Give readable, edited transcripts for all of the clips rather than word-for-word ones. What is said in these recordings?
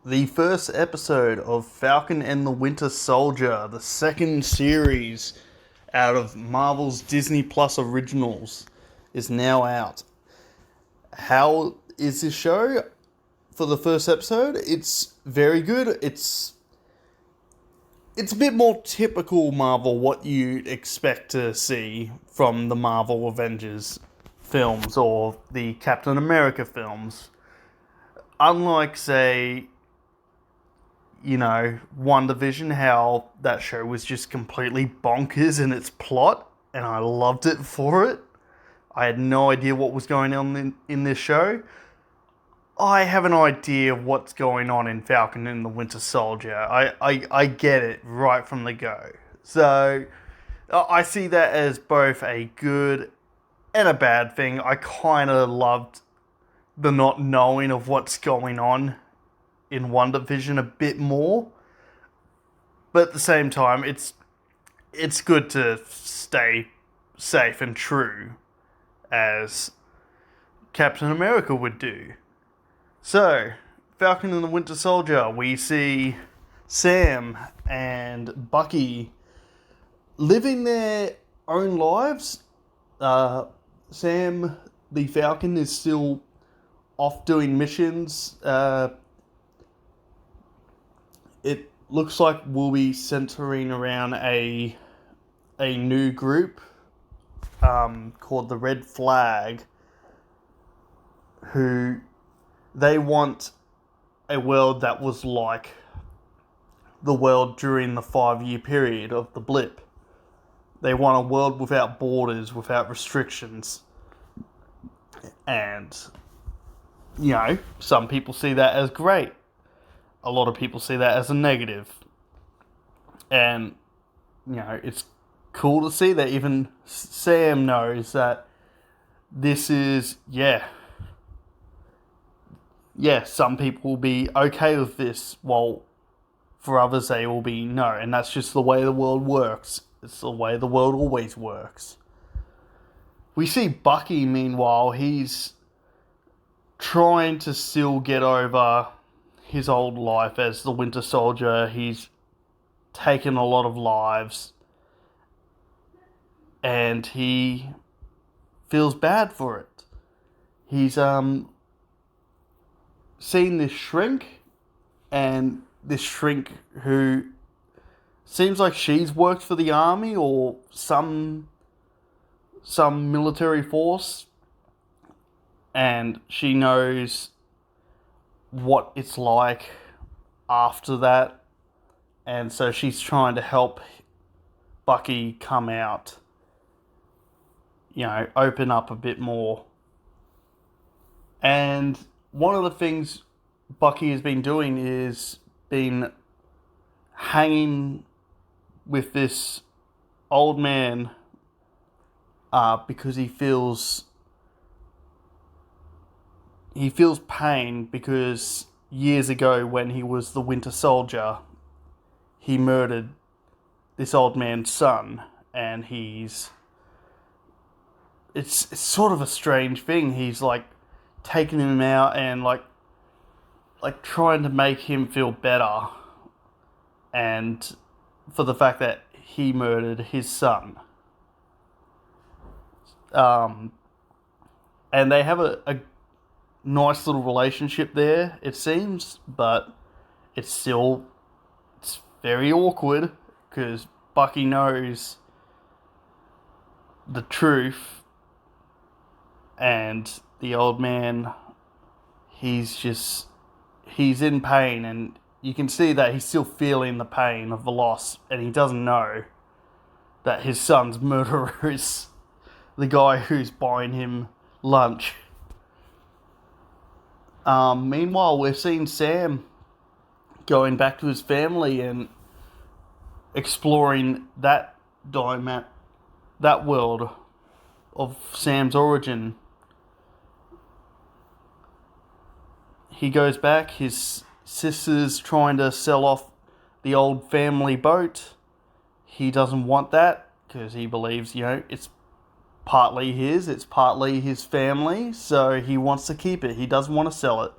the first episode of Falcon and the Winter Soldier, the second series out of Marvel's Disney Plus originals, is now out. How is this show? For the first episode, it's very good. It's a bit more typical Marvel, what you'd expect to see from the Marvel Avengers films or the Captain America films. Unlike, say, WandaVision, how that show was just completely bonkers in its plot, and I loved it for it. I had no idea what was going on in this show. I have an idea of what's going on in Falcon and the Winter Soldier. I get it right from the go. So, I see that as both a good and a bad thing. I kind of loved the not knowing of what's going on in WandaVision a bit more. But at the same time, it's good to stay safe and true, as Captain America would do. So, Falcon and the Winter Soldier, we see Sam and Bucky living their own lives. Sam, the Falcon, is still off doing missions. It looks like we'll be centering around a new group called the Red Flag, who they want a world that was like the world during the 5-year period of the blip. They want a world without borders, without restrictions. And, some people see that as great. A lot of people see that as a negative. And, it's cool to see that even Sam knows that this is, some people will be okay with this, while for others they will be no. And that's just the way the world works. It's the way the world always works. We see Bucky, meanwhile, he's trying to still get over his old life as the Winter Soldier. He's taken a lot of lives, and he feels bad for it. He's seen this shrink, and this shrink who seems like she's worked for the army or some military force, and she knows what it's like after that, and so she's trying to help Bucky come out, open up a bit more. And one of the things Bucky has been doing is been hanging with this old man because he feels pain, because years ago when he was the Winter Soldier, he murdered this old man's son, and it's sort of a strange thing. He's like taking him out and like trying to make him feel better, and for the fact that he murdered his son. And they have a nice little relationship there, it seems, but it's very awkward, because Bucky knows the truth, and the old man, he's in pain, and you can see that he's still feeling the pain of the loss, and he doesn't know that his son's murderer is the guy who's buying him lunch. Meanwhile, we're seeing Sam going back to his family and exploring that world of Sam's origin. He goes back. His sister's trying to sell off the old family boat. He doesn't want that, because he believes, it's partly his, it's partly his family, so he wants to keep it. He doesn't want to sell it.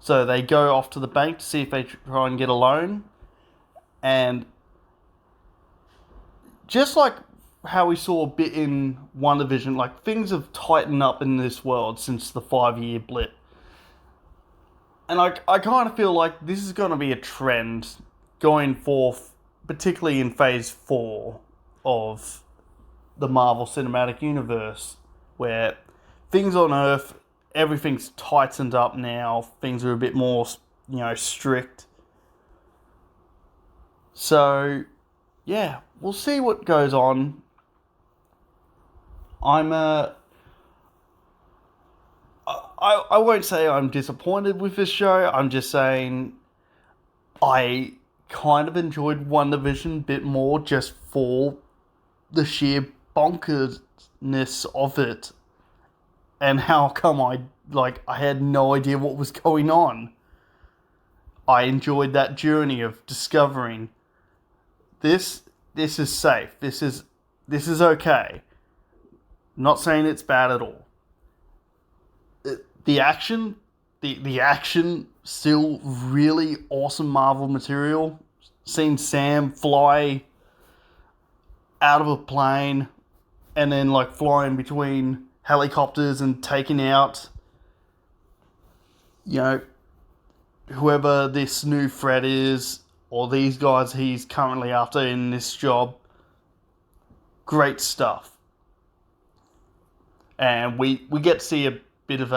So they go off to the bank to see if they try and get a loan. And just like how we saw a bit in WandaVision, like things have tightened up in this world since the 5-year blip. And I kind of feel like this is going to be a trend going forth, particularly in Phase 4 of the Marvel Cinematic Universe, where things on Earth, everything's tightened up now. Things are a bit more, strict. So, yeah, we'll see what goes on. I won't say I'm disappointed with this show. I'm just saying I kind of enjoyed WandaVision a bit more just for the sheer bonkersness of it. And how come I had no idea what was going on. I enjoyed that journey of discovering this is safe. This is okay. Not saying it's bad at all. The action, the action, still really awesome Marvel material. Seeing Sam fly out of a plane and then flying between helicopters and taking out, whoever this new threat is, or these guys he's currently after in this job. Great stuff. And we get to see a bit of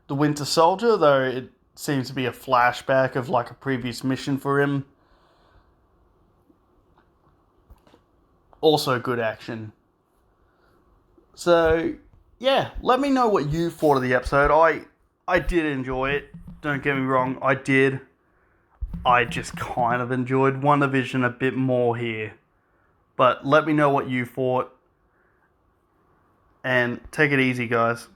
the Winter Soldier, though it seems to be a flashback of a previous mission for him. Also good action. So, yeah, let me know what you thought of the episode. I did enjoy it. Don't get me wrong, I did. I just kind of enjoyed WandaVision a bit more here. But let me know what you thought. And take it easy, guys.